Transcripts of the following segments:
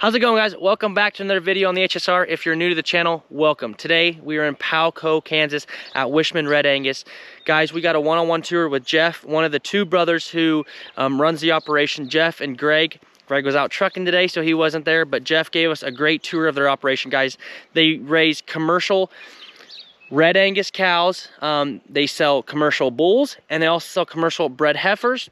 How's it going, guys? Welcome back to another video on the HSR. If you're new to the channel, welcome. Today we are in Palco, Kansas at Whisman Red Angus. Guys, we got a one-on-one tour with Jeff, one of the two brothers who runs the operation, Jeff and Greg. Greg was out trucking today, so he wasn't there, but Jeff gave us a great tour of their operation, guys. They raise commercial Red Angus cows. They sell commercial bulls, and they also sell commercial bred heifers.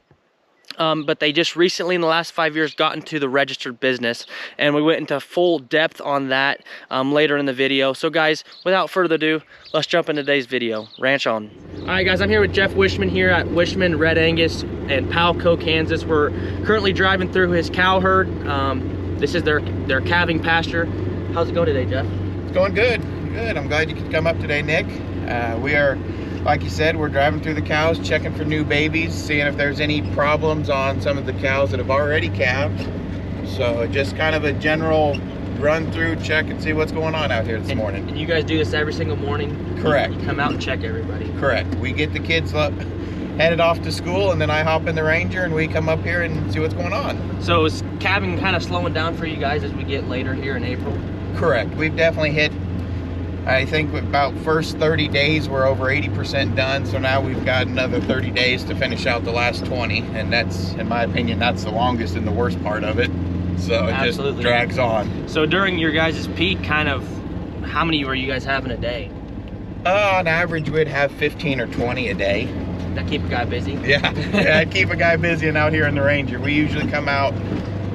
But they just recently, in the last 5 years, got into the registered business, and we went into full depth on that later in the video. So guys, without further ado, let's jump into today's video. Ranch on. All right, guys, I'm here with Jeff Whisman here at Whisman Red Angus in Palco, Kansas. We're currently driving through his cow herd. This is their calving pasture. How's it going today, Jeff? It's going good. Good. I'm glad you could come up today, Nick. We are, like you said, we're driving through the cows, checking for new babies, seeing if there's any problems on some of the cows that have already calved. So just kind of a general run through, check and see what's going on out here this morning. And you guys do this every single morning? Correct. You come out and check everybody? Correct. We get the kids headed off to school, and then I hop in the Ranger and we come up here and see what's going on. So is calving kind of slowing down for you guys as we get later here in April? Correct. We've definitely hit, I think about first 30 days we're over 80% done, so now we've got another 30 days to finish out the last 20, and that's, in my opinion, that's the longest and the worst part of it. So it Absolutely. Just drags on. So during your guys' peak, kind of, how many were you guys having a day? On average, we'd have 15 or 20 a day. That keep a guy busy? Yeah, yeah, I'd keep a guy busy and out here in the Ranger. We usually come out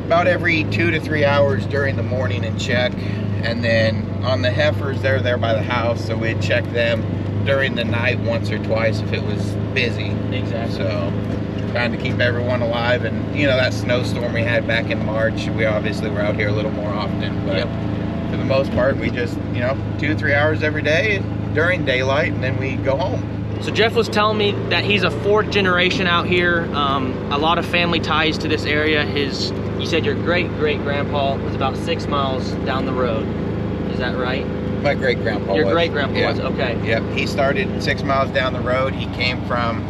about every 2 to 3 hours during the morning and check. And then on the heifers, they're there by the house, so we'd check them during the night once or twice if it was busy. Exactly. So trying to keep everyone alive. And you know, that snowstorm we had back in March, we obviously were out here a little more often, but for the most part, we just, you know, 2 to 3 hours every day during daylight, and then we go home. So Jeff was telling me that he's a 4th generation out here, a lot of family ties to this area. You said your great-great-grandpa was about 6 miles down the road. Is that right? My great-grandpa was. Your great-grandpa was, okay. Yep, he started 6 miles down the road. He came from,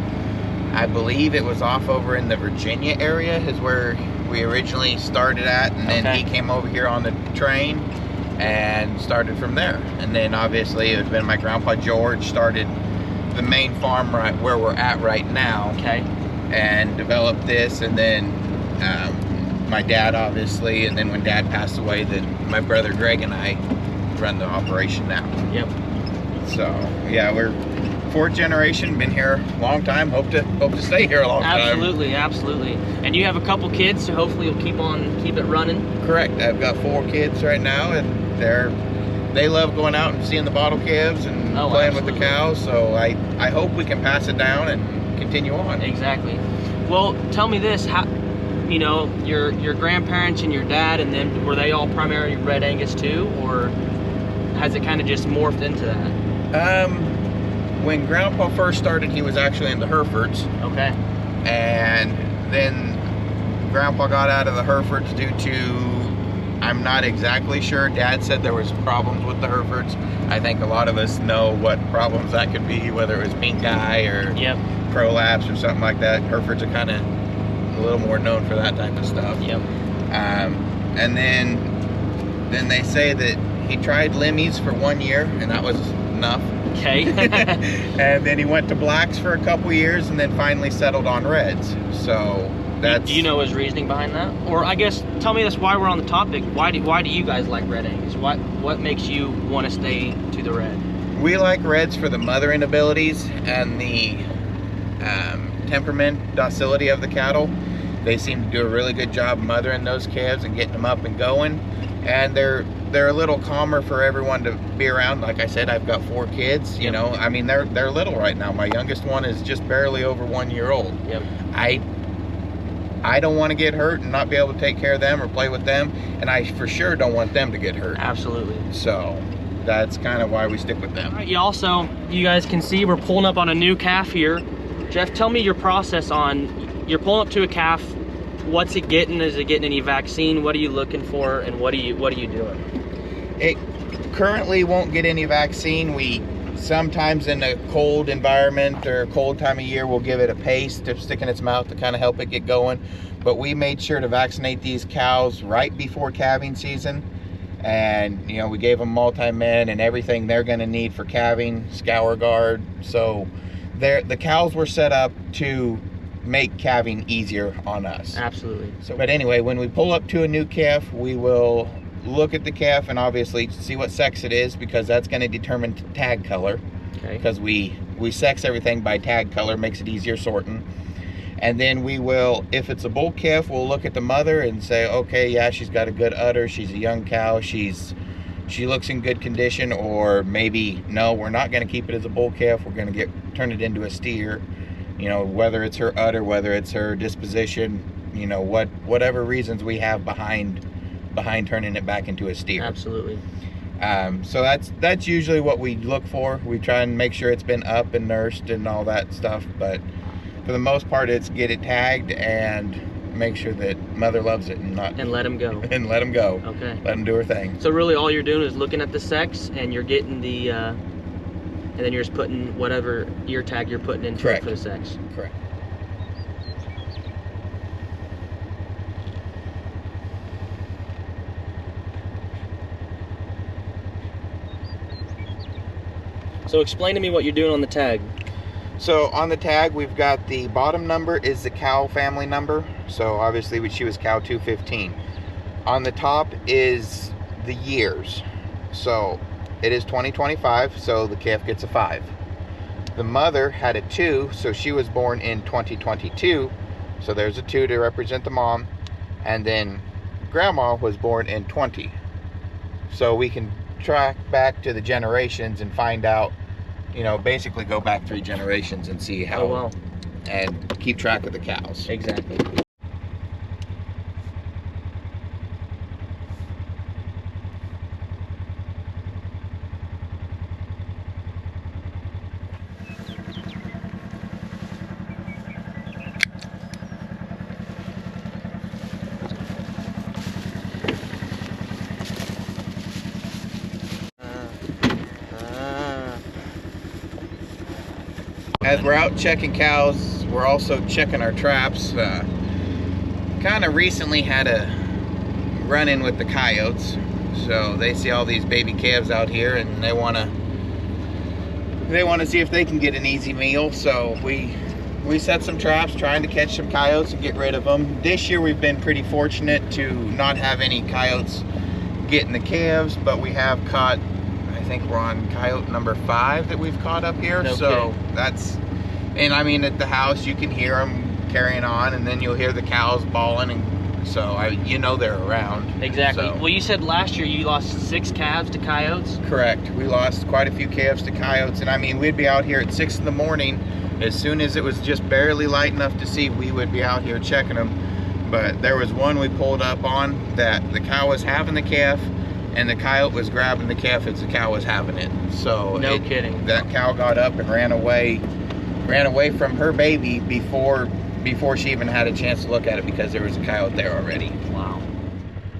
I believe it was off over in the Virginia area is where we originally started at, and then he came over here on the train and started from there. And then obviously it had been my grandpa George started the main farm right where we're at right now. Okay. And developed this, and then my dad obviously, and then when Dad passed away, then my brother Greg and I run the operation now. Yep. So yeah, we're 4th generation, been here a long time, hope to stay here a long time. Absolutely, absolutely. And you have a couple kids, so hopefully you'll keep it running. Correct. I've got 4 kids right now, and they love going out and seeing the bottle calves and playing with the cows, so I hope we can pass it down and continue on. Exactly. Well, tell me this, how, you know, your grandparents and your dad, and then were they all primarily Red Angus too, or has it kind of just morphed into that? When Grandpa first started, he was actually in the Herefords. Okay. And then Grandpa got out of the Herefords due to, I'm not exactly sure. Dad said there was problems with the Herefords. I think a lot of us know what problems that could be, whether it was pink eye or prolapse or something like that. Herefords are kind of a little more known for that type of stuff. Yep. And then they say that he tried Limmies for 1 year, and that was enough. Okay. And then he went to blacks for a couple years, and then finally settled on reds. So that's. Do you know his reasoning behind that? Or I guess tell me this: while we're on the topic, why do you guys like Red Angus? What makes you want to stay to the red? We like reds for the mothering abilities and the temperament, docility of the cattle. They seem to do a really good job mothering those calves and getting them up and going. And they're a little calmer for everyone to be around. Like I said, I've got 4 kids, you know. I mean, they're little right now. My youngest one is just barely over 1 year old. Yep. I don't want to get hurt and not be able to take care of them or play with them, and I for sure don't want them to get hurt. Absolutely. So that's kind of why we stick with them. All right, you guys can see we're pulling up on a new calf here. Jeff, tell me your process on, you're pulling up to a calf. What's it getting? Is it getting any vaccine? What are you looking for, and what are you doing? It currently won't get any vaccine. We sometimes in a cold environment or a cold time of year, we'll give it a paste to stick in its mouth to kind of help it get going. But we made sure to vaccinate these cows right before calving season. And, you know, we gave them multi-min and everything they're going to need for calving, scour guard. So the cows were set up to make calving easier on us. Absolutely. So, but anyway, when we pull up to a new calf, we will look at the calf and obviously see what sex it is, because that's going to determine tag color. Okay. Because we sex everything by tag color, makes it easier sorting. And then we will, if it's a bull calf, we'll look at the mother and say, okay, yeah, she's got a good udder, she's a young cow, she looks in good condition. Or maybe no, we're not going to keep it as a bull calf, we're going to turn it into a steer. You know, whether it's her udder, whether it's her disposition, you know, whatever reasons we have behind turning it back into a steer. Absolutely. So that's usually what we look for. We try and make sure it's been up and nursed and all that stuff, but for the most part, it's get it tagged and make sure that mother loves it and let him go. And let him go. Okay. Let him do her thing. So really, all you're doing is looking at the sex, and you're getting the, and then you're just putting whatever ear tag you're putting into it for the sex. Correct. So explain to me what you're doing on the tag. So on the tag, we've got the bottom number is the cow family number. So obviously she was cow 215. On the top is the years. So it is 2025, so the calf gets a 5. The mother had a 2, so she was born in 2022. So there's a 2 to represent the mom. And then grandma was born in 20. So we can track back to the generations and find out, you know, basically go back 3 generations and see how, wow. And keep track of the cows. Exactly. As we're out checking cows, we're also checking our traps. Kind of recently had a run-in with the coyotes. So they see all these baby calves out here and they want to see if they can get an easy meal. So we set some traps trying to catch some coyotes and get rid of them. This year we've been pretty fortunate to not have any coyotes getting the calves, but we have caught, I think we're on coyote number 5 that we've caught up here. No so kidding. that's, and I mean at the house you can hear them carrying on, and then you'll hear the cows bawling, and so you know they're around. Exactly. So. Well, you said last year you lost 6 calves to coyotes? Correct. We lost quite a few calves to coyotes, and I mean we'd be out here at 6 in the morning. As soon as it was just barely light enough to see, we would be out here checking them. But there was one we pulled up on that the cow was having the calf, and the coyote was grabbing the calf as the cow was having it. So no kidding. That cow got up and ran away from her baby before she even had a chance to look at it, because there was a coyote there already. Wow.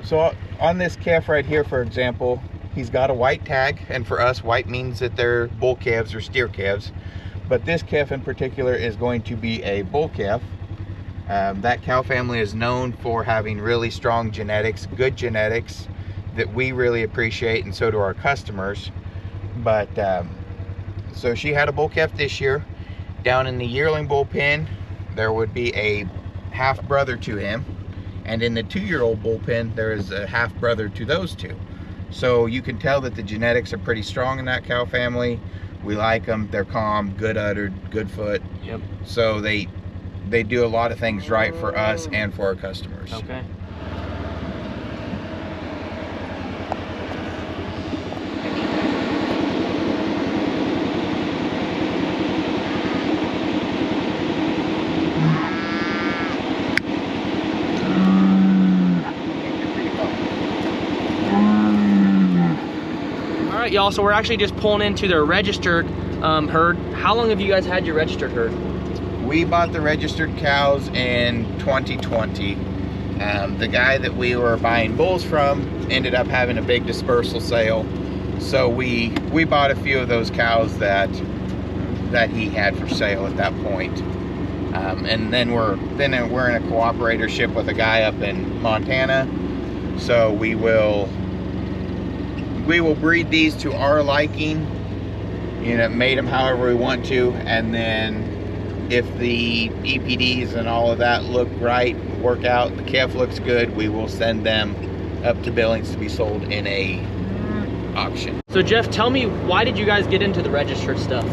So on this calf right here, for example, he's got a white tag, and for us, white means that they're bull calves or steer calves. But this calf in particular is going to be a bull calf. That cow family is known for having really strong genetics, good genetics, that we really appreciate, and so do our customers. But so she had a bull calf this year. Down in the yearling bull pen, there would be a half brother to him, and in the 2-year-old bull pen there is a half brother to those 2. So you can tell that the genetics are pretty strong in that cow family. We like them. They're calm, good uddered, good foot. Yep. So they they do a lot of things right for us and for our customers. Okay. All right, y'all, so we're actually just pulling into their registered herd. How long have you guys had your registered herd? We bought the registered cows in 2020. The guy that we were buying bulls from ended up having a big dispersal sale, so we bought a few of those cows that he had for sale at that point. And then we're in a cooperatorship with a guy up in Montana, so we will breed these to our liking, you know, mate them however we want to, and then if the EPDs and all of that look right, work out, the calf looks good, we will send them up to Billings to be sold in a auction. So Jeff, tell me, why did you guys get into the registered stuff?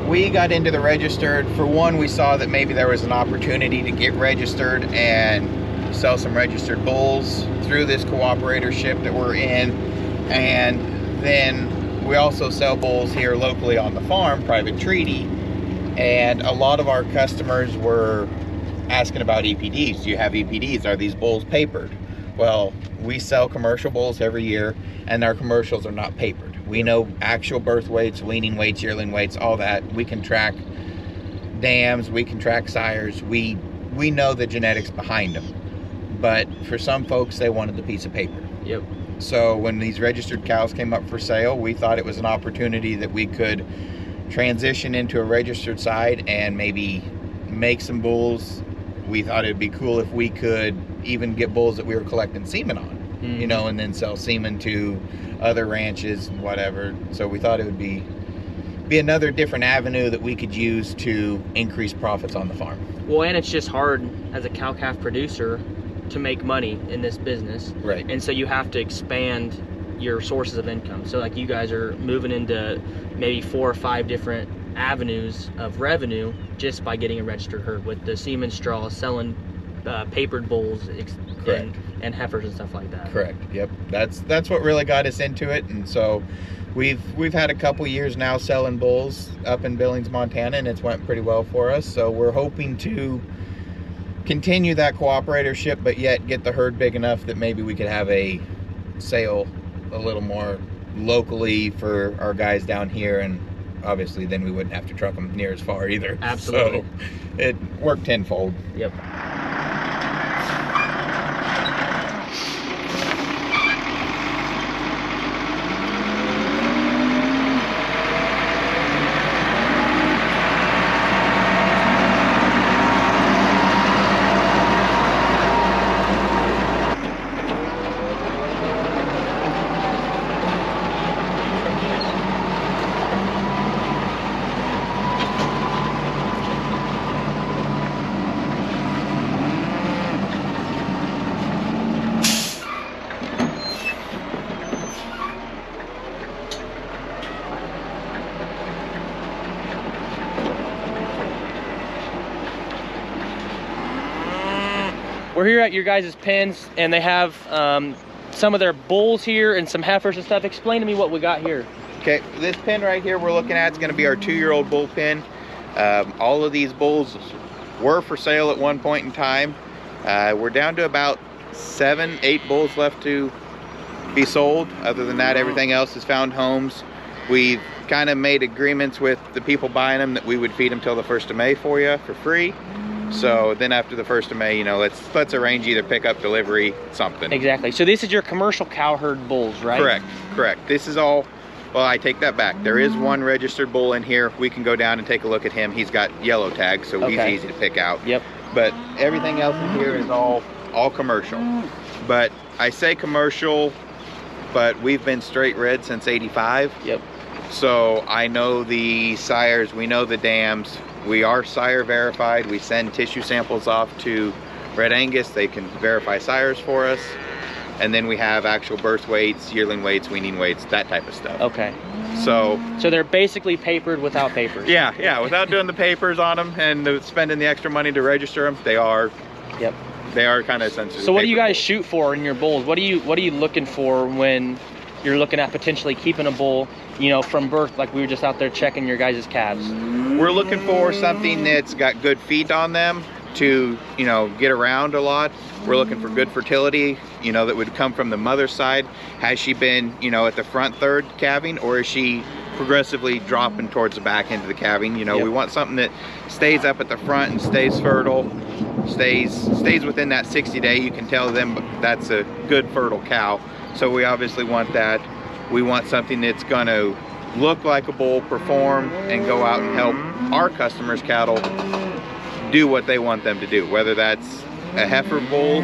We got into the registered, for one, we saw that maybe there was an opportunity to get registered and sell some registered bulls through this cooperatorship that we're in. And then we also sell bulls here locally on the farm, private treaty. And a lot of our customers were asking about EPDs. Do you have EPDs? Are these bulls papered? Well, we sell commercial bulls every year, and our commercials are not papered. We know actual birth weights, weaning weights, yearling weights, all that. We can track dams, we can track sires. We know the genetics behind them. But for some folks, they wanted the piece of paper. Yep. So when these registered cows came up for sale, we thought it was an opportunity that we could transition into a registered side and maybe make some bulls. We thought it'd be cool if we could even get bulls that we were collecting semen on, you know, and then sell semen to other ranches and whatever. So we thought it would be another different avenue that we could use to increase profits on the farm. Well, and it's just hard as a cow-calf producer to make money in this business. Right. And so you have to expand your sources of income. So like you guys are moving into maybe 4 or 5 different avenues of revenue just by getting a registered herd with the semen straw, selling papered bulls and heifers and stuff like that. Correct. Yep. That's what really got us into it. And so we've had a couple years now selling bulls up in Billings, Montana, and it's went pretty well for us. So we're hoping to continue that cooperatorship, but yet get the herd big enough that maybe we could have a sale a little more locally for our guys down here, and obviously then we wouldn't have to truck them near as far either. Absolutely. So it worked tenfold. Yep. We're here at your guys' pens, and they have some of their bulls here and some heifers and stuff. Explain to me what we got here. Okay, this pen right here we're looking at is going to be our 2-year-old bull pen. All of these bulls were for sale at one point in time. We're down to about 7, 8 bulls left to be sold. Other than that, everything else has found homes. We've kind of made agreements with the people buying them that we would feed them till the 1st of May for you for free. So then after the 1st of May, you know, let's arrange either pickup, delivery, something. Exactly. So this is your commercial cow herd bulls, right? Correct. This is all, well, I take that back. There is one registered bull in here. We can go down and take a look at him. He's got yellow tags, so he's easy to pick out. Yep. But everything else in here is all commercial. But I say commercial, but we've been straight red since '85. Yep. So I know the sires, we know the dams. We are sire verified. We send tissue samples off to Red Angus. They can verify sires for us. and then we have actual birth weights, yearling weights, weaning weights, that type of stuff. Okay. So they're basically papered without papers. Yeah, without doing the papers on them and spending the extra money to register them, they are. Yep. They are kind of sensitive. So what do you guys shoot for in your bulls? What are you looking for when you're looking at potentially keeping a bull, you know, from birth, like we were just out there checking your guys' calves? We're looking for something that's got good feed on them to, you know, get around a lot. We're looking for good fertility, you know, that would come from the mother's side. Has she been, you know, at the front third calving, or is she progressively dropping towards the back end of the calving? You know, we want something that stays up at the front and stays fertile, stays within that 60-day. You can tell them that's a good fertile cow. So we obviously want that. We want something that's going to look like a bull, perform, and go out and help our customers' cattle do what they want them to do, whether that's a heifer bull,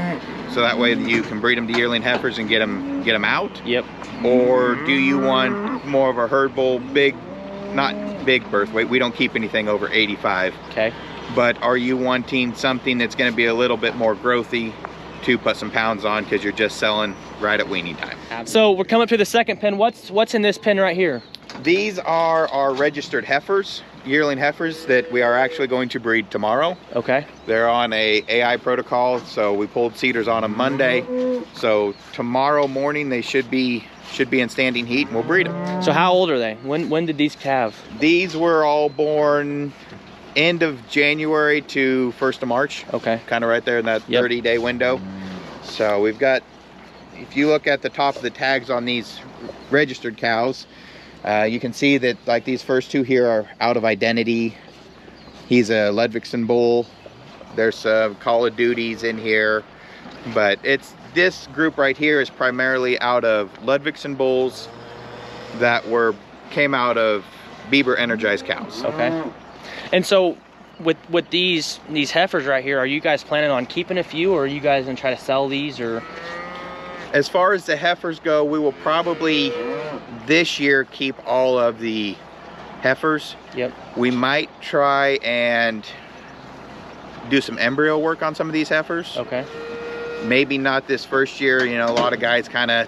so that way you can breed them to yearling heifers and get them out. Yep. Or do you want more of a herd bull, not big birth weight? We don't keep anything over 85. Okay. But are you wanting something that's going to be a little bit more growthy to put some pounds on, because you're just selling right at weaning time? So we're coming to the second pen. What's in this pen right here? These are our registered heifers, yearling heifers, that we are actually going to breed tomorrow. Okay. They're on a AI protocol, so we pulled cedars on them Monday. So tomorrow morning they should be in standing heat, and we'll breed them. So how old are they? When did these calve? These were all born end of January to 1st of March. Okay. Kind of right there in that 30-day window. So we've got, if you look at the top of the tags on these registered cows, you can see that like these first two here are out of identity. He's a Ludwigsen bull. There's some Call of Duties in here, but this group right here is primarily out of Ludwigsen bulls that came out of Bieber energized cows. Okay. And so with these heifers right here, are you guys planning on keeping a few, or are you guys gonna try to sell these? Or as far as the heifers go, we will probably this year keep all of the heifers. Yep. We might try and do some embryo work on some of these heifers. Okay. Maybe not this first year. You know, a lot of guys kind of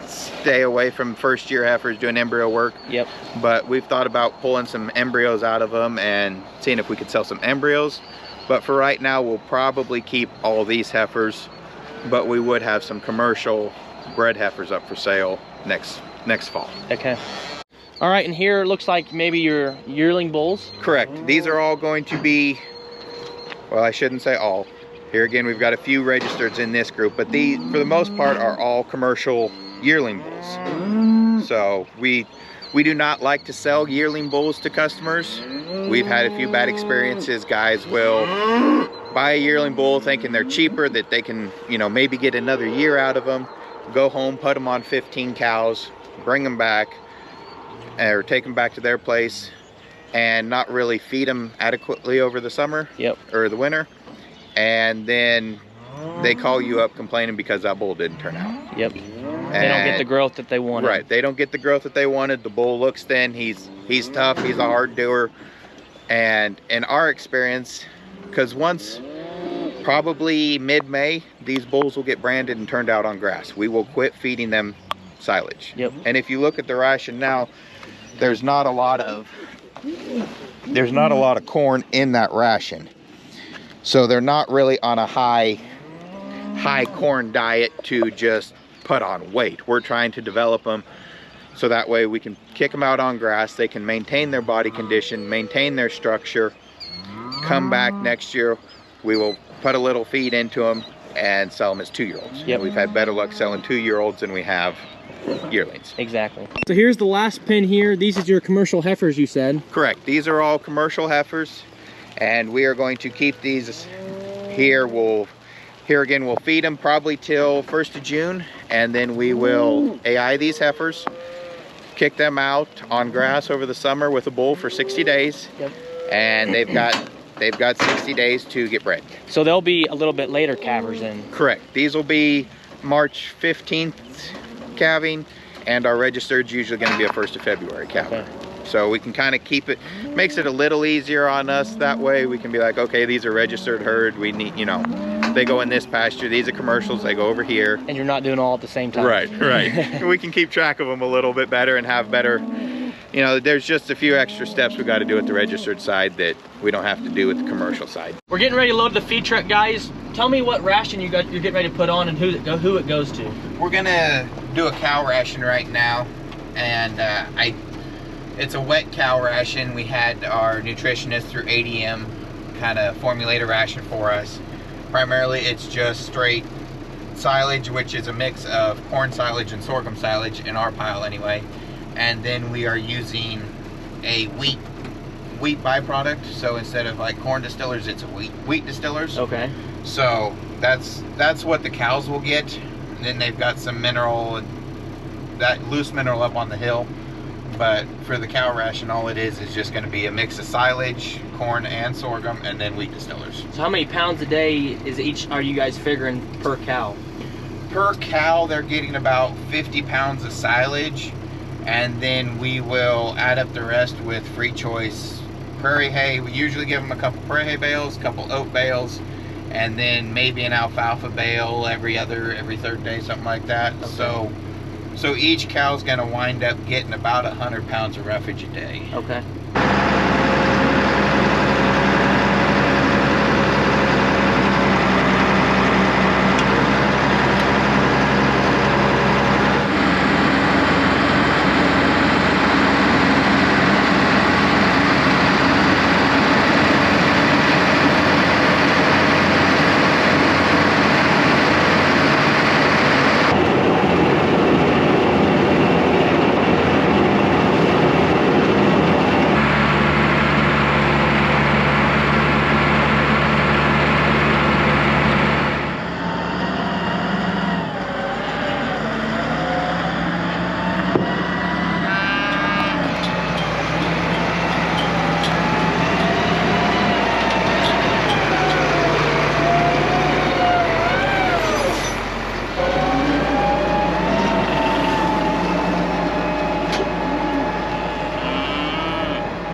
stay away from first year heifers doing embryo work. Yep. But we've thought about pulling some embryos out of them and seeing if we could sell some embryos. But for right now, we'll probably keep all these heifers, but we would have some commercial bred heifers up for sale next fall. Okay. All right, and here it looks like maybe your yearling bulls. Correct. These are all going to be, well, I shouldn't say all. Here again, we've got a few registered in this group, but these, for the most part, are all commercial yearling bulls. So we do not like to sell yearling bulls to customers. We've had a few bad experiences. Guys will buy a yearling bull thinking they're cheaper, that they can, you know, maybe get another year out of them, go home, put them on 15 cows, bring them back, or take them back to their place, and not really feed them adequately over the summer. Yep. Or the winter. And then they call you up complaining because that bull didn't turn out. Yep. They don't get the growth that they wanted. Right. They don't get the growth that they wanted. The bull looks thin. He's tough. He's a hard doer. And in our experience, because once, probably mid-May, these bulls will get branded and turned out on grass. We will quit feeding them silage. Yep. And if you look at the ration now, there's not a lot of corn in that ration. So they're not really on a high corn diet to just put on weight. We're trying to develop them so that way we can kick them out on grass. They can maintain their body condition, maintain their structure. Come back next year, we will put a little feed into them and sell them as 2-year-olds. Yep. We've had better luck selling 2-year-olds than we have yearlings. Exactly. So here's the last pen here. These are your commercial heifers, you said. Correct. These are all commercial heifers, and we are going to keep these here. Here again, we'll feed them probably till 1st of June, and then we will AI these heifers, kick them out on grass over the summer with a bull for 60 days. Yep. And they've got 60 days to get bred. So they'll be a little bit later calvers then. Correct. These will be March 15th calving, and our registered is usually going to be a 1st of February calving. Okay. So we can kind of keep it, makes it a little easier on us. That way we can be like, okay, these are registered herd. We need, you know, they go in this pasture. These are commercials, they go over here. And you're not doing all at the same time. Right, right. We can keep track of them a little bit better and have better, you know, there's just a few extra steps we got to do at the registered side that we don't have to do with the commercial side. We're getting ready to load the feed truck, guys. Tell me what ration you're getting ready to put on and who it goes to. We're gonna do a cow ration right now, and it's a wet cow ration. We had our nutritionist through ADM kind of formulate a ration for us. Primarily, it's just straight silage, which is a mix of corn silage and sorghum silage in our pile anyway. And then we are using a wheat byproduct. So instead of like corn distillers, it's a wheat distillers. Okay. So that's what the cows will get. And then they've got some mineral, that loose mineral up on the hill. But for the cow ration, all it is just going to be a mix of silage, corn, and sorghum, and then wheat distillers. So how many pounds a day are you guys figuring per cow? Per cow, they're getting about 50 pounds of silage, and then we will add up the rest with free choice prairie hay. We usually give them a couple prairie hay bales, a couple oat bales, and then maybe an alfalfa bale every third day, something like that. Okay. So each cow's gonna wind up getting about 100 pounds of roughage a day. Okay.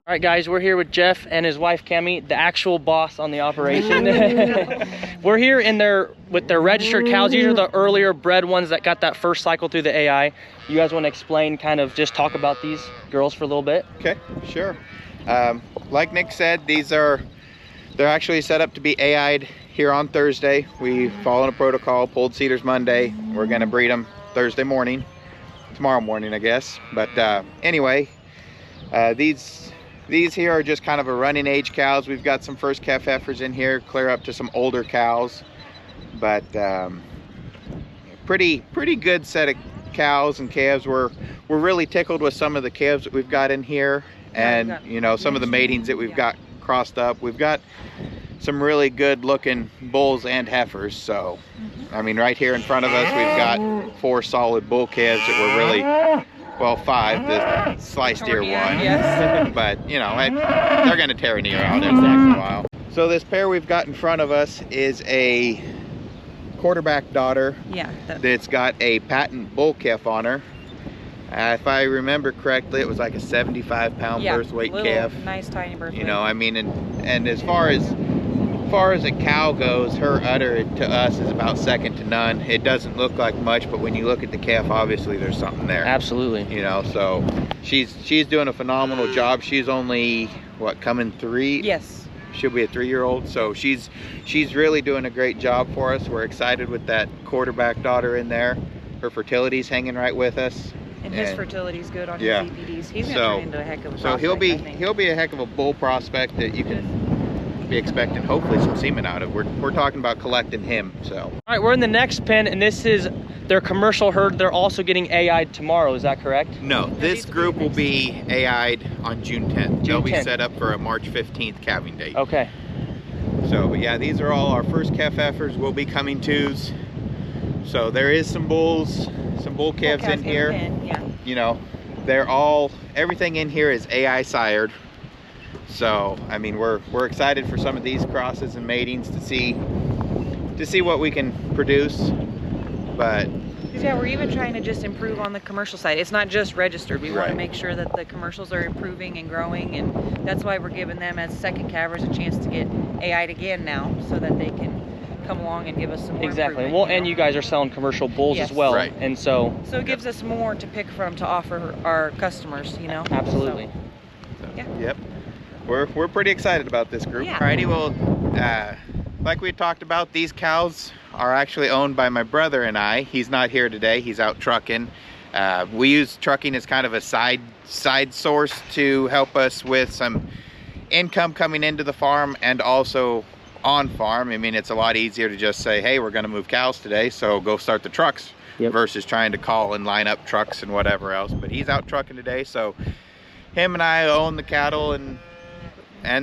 All right, guys, we're here with Jeff and his wife, Cami, the actual boss on the operation. We're here with their registered cows. These are the earlier bred ones that got that first cycle through the AI. You guys want to explain, kind of just talk about these girls for a little bit? Okay, sure. Like Nick said, they're actually set up to be AI'd here on Thursday. We follow a protocol, pulled cedars Monday. We're gonna breed them Thursday morning, tomorrow morning, I guess. But anyway, these here are just kind of a running age cows. We've got some first calf heifers in here, clear up to some older cows, but pretty good set of cows and calves. We're really tickled with some of the calves that we've got in here, and you know, some of the matings that we've got crossed up. We've got some really good looking bulls and heifers. So I mean, right here in front of us we've got 4 solid bull calves that were really, well, 5, the sliced ear one. Yes. But, you know, they're going to tear an ear out every once in a while. So this pair we've got in front of us is a quarterback daughter. Yeah. That's got a patent bull calf on her. If I remember correctly, it was like a 75-pound birth weight calf. Nice tiny birth weight. You know, I mean, and as far as a cow goes, her udder to us is about second to none. It doesn't look like much, but when you look at the calf, obviously there's something there. Absolutely. You know, so she's doing a phenomenal job. She's only, what, coming 3? Yes. She'll be a 3-year-old, so she's really doing a great job for us. We're excited with that quarterback daughter in there. Her fertility's hanging right with us. And his fertility's good on his EPDs. He's gonna turn into a heck of a prospect. So he'll be a heck of a bull prospect that you can be expecting hopefully some semen out of. We're talking about collecting him. So all right, we're in the next pen, and this is their commercial herd. They're also getting AI'd tomorrow, is that correct? No, this group will be AI'd on June 10th. They'll be set up for a March 15th calving date. Okay. So, but yeah, these are all our first calf heifers. Will be coming twos. So there is some bulls, some bull calves in here. You know, everything in here is AI sired. So I mean, we're excited for some of these crosses and matings to see what we can produce. But yeah, we're even trying to just improve on the commercial side. It's not just registered. We want to make sure that the commercials are improving and growing, and that's why we're giving them as second calvers a chance to get AI'd again now, so that they can come along and give us some more Exactly. improvement, Well, you know? and you guys are selling commercial bulls Yes. as well, Right. and so So it gives us more to pick from to offer our customers, you know? absolutely. So, yeah. Yep. We're pretty excited about this group. Yeah. Alrighty, well, like we talked about, these cows are actually owned by my brother and I. He's not here today. He's out trucking. We use trucking as kind of a side source to help us with some income coming into the farm and also on farm. I mean, it's a lot easier to just say, hey, we're going to move cows today, so go start the trucks. Yep. Versus trying to call and line up trucks and whatever else. But he's out trucking today, so him and I own the cattle and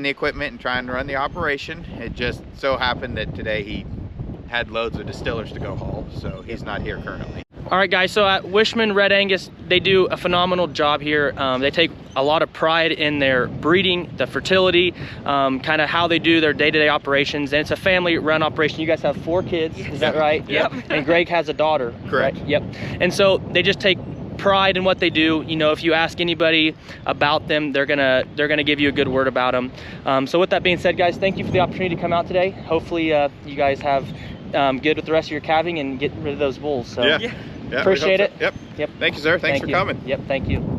the equipment and trying to run the operation. It just so happened that today he had loads of distillers to go haul, so he's not here currently. All right, guys, so at Whisman Red Angus, they do a phenomenal job here. They take a lot of pride in their breeding, the fertility, kind of how they do their day-to-day operations, and it's a family-run operation. You guys have 4 kids, is that right? Yep. And Greg has a daughter. Correct. Right? Yep. And so they just take pride in what they do. You know, if you ask anybody about them, they're gonna give you a good word about them. So with that being said, guys, thank you for the opportunity to come out today. Hopefully you guys have good with the rest of your calving and get rid of those bulls. So Yeah. appreciate it. Yep. Yep. Thank you, sir. Thanks for coming. Yep, thank you.